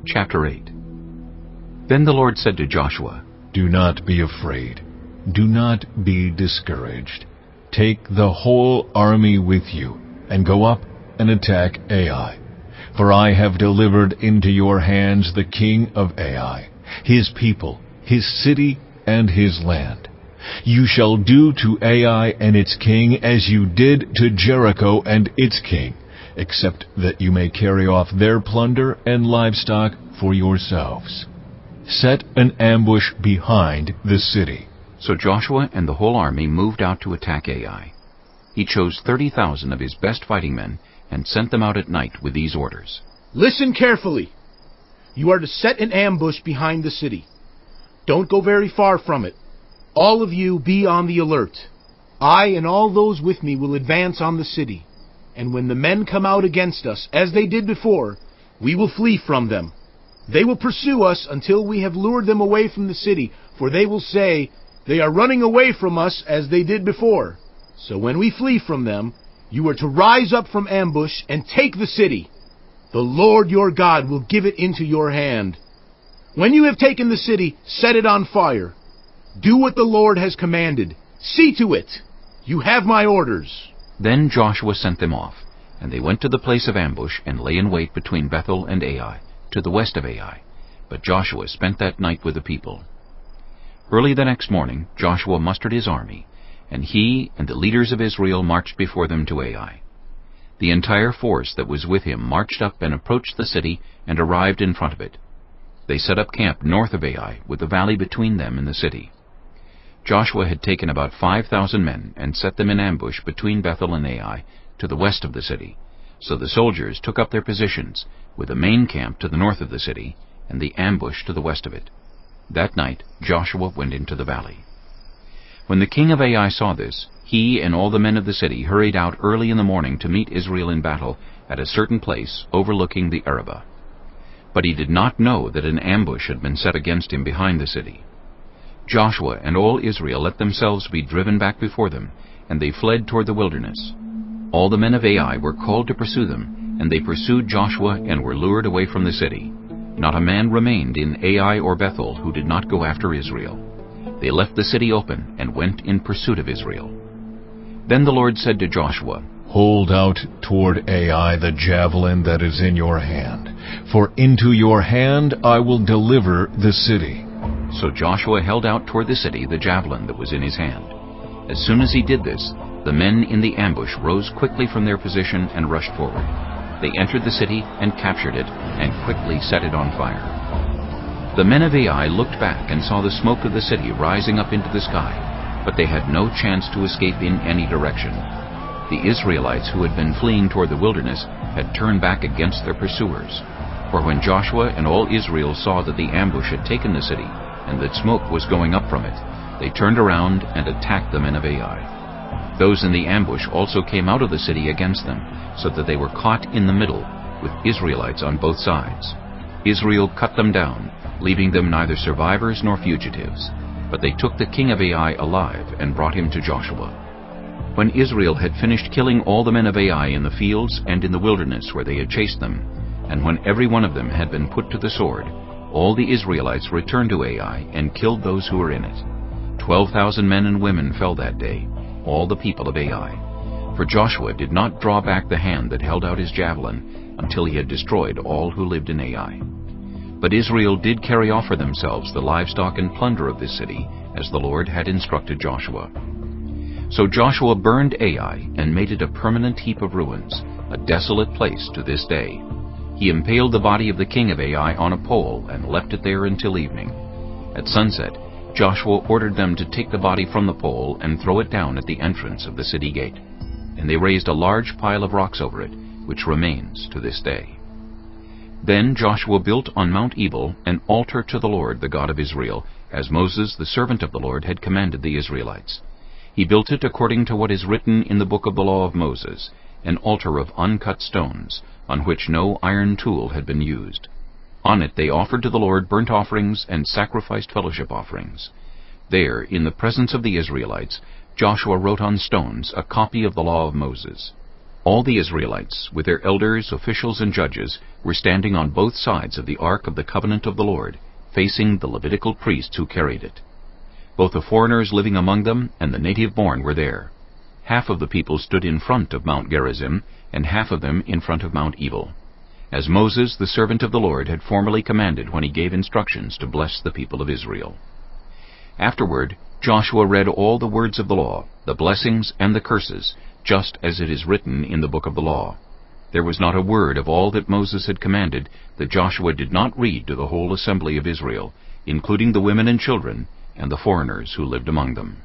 Chapter 8. Then the Lord said to Joshua, Do not be afraid. Do not be discouraged. Take the whole army with you, and go up and attack Ai. For I have delivered into your hands the king of Ai, his people, his city, and his land. You shall do to Ai and its king as you did to Jericho and its king, except that you may carry off their plunder and livestock for yourselves. Set an ambush behind the city. So Joshua and the whole army moved out to attack Ai. He chose 30,000 of his best fighting men and sent them out at night with these orders. Listen carefully. You are to set an ambush behind the city. Don't go very far from it. All of you be on the alert. I and all those with me will advance on the city. And when the men come out against us, as they did before, we will flee from them. They will pursue us until we have lured them away from the city, for they will say, They are running away from us as they did before. So when we flee from them, you are to rise up from ambush and take the city. The Lord your God will give it into your hand. When you have taken the city, set it on fire. Do what the Lord has commanded. See to it. You have my orders. Then Joshua sent them off, and they went to the place of ambush and lay in wait between Bethel and Ai, to the west of Ai. But Joshua spent that night with the people. Early the next morning Joshua mustered his army, and he and the leaders of Israel marched before them to Ai. The entire force that was with him marched up and approached the city and arrived in front of it. They set up camp north of Ai, with the valley between them and the city. Joshua had taken about 5,000 men and set them in ambush between Bethel and Ai, to the west of the city. So the soldiers took up their positions, with the main camp to the north of the city, and the ambush to the west of it. That night Joshua went into the valley. When the king of Ai saw this, he and all the men of the city hurried out early in the morning to meet Israel in battle at a certain place overlooking the Arabah. But he did not know that an ambush had been set against him behind the city. Joshua and all Israel let themselves be driven back before them, and they fled toward the wilderness. All the men of Ai were called to pursue them, and they pursued Joshua and were lured away from the city. Not a man remained in Ai or Bethel who did not go after Israel. They left the city open and went in pursuit of Israel. Then the Lord said to Joshua, Hold out toward Ai the javelin that is in your hand, for into your hand I will deliver the city. So Joshua held out toward the city the javelin that was in his hand. As soon as he did this, the men in the ambush rose quickly from their position and rushed forward. They entered the city and captured it, and quickly set it on fire. The men of Ai looked back and saw the smoke of the city rising up into the sky, but they had no chance to escape in any direction. The Israelites who had been fleeing toward the wilderness had turned back against their pursuers. For when Joshua and all Israel saw that the ambush had taken the city, and that smoke was going up from it, they turned around and attacked the men of Ai. Those in the ambush also came out of the city against them, so that they were caught in the middle, with Israelites on both sides. Israel cut them down, leaving them neither survivors nor fugitives. But they took the king of Ai alive and brought him to Joshua. When Israel had finished killing all the men of Ai in the fields and in the wilderness where they had chased them, and when every one of them had been put to the sword, all the Israelites returned to Ai and killed those who were in it. 12,000 men and women fell that day, all the people of Ai. For Joshua did not draw back the hand that held out his javelin until he had destroyed all who lived in Ai. But Israel did carry off for themselves the livestock and plunder of this city, as the Lord had instructed Joshua. So Joshua burned Ai and made it a permanent heap of ruins, a desolate place to this day. He impaled the body of the king of Ai on a pole and left it there until evening. At sunset, Joshua ordered them to take the body from the pole and throw it down at the entrance of the city gate. And they raised a large pile of rocks over it, which remains to this day. Then Joshua built on Mount Ebal an altar to the Lord, the God of Israel, as Moses, the servant of the Lord, had commanded the Israelites. He built it according to what is written in the book of the law of Moses, an altar of uncut stones, on which no iron tool had been used. On it they offered to the Lord burnt offerings and sacrificed fellowship offerings. There, in the presence of the Israelites, Joshua wrote on stones a copy of the law of Moses. All the Israelites, with their elders, officials, and judges, were standing on both sides of the Ark of the Covenant of the Lord, facing the Levitical priests who carried it. Both the foreigners living among them and the native-born were there. Half of the people stood in front of Mount Gerizim, and half of them in front of Mount Ebal, as Moses, the servant of the Lord, had formerly commanded when he gave instructions to bless the people of Israel. Afterward, Joshua read all the words of the law, the blessings and the curses, just as it is written in the book of the law. There was not a word of all that Moses had commanded that Joshua did not read to the whole assembly of Israel, including the women and children and the foreigners who lived among them.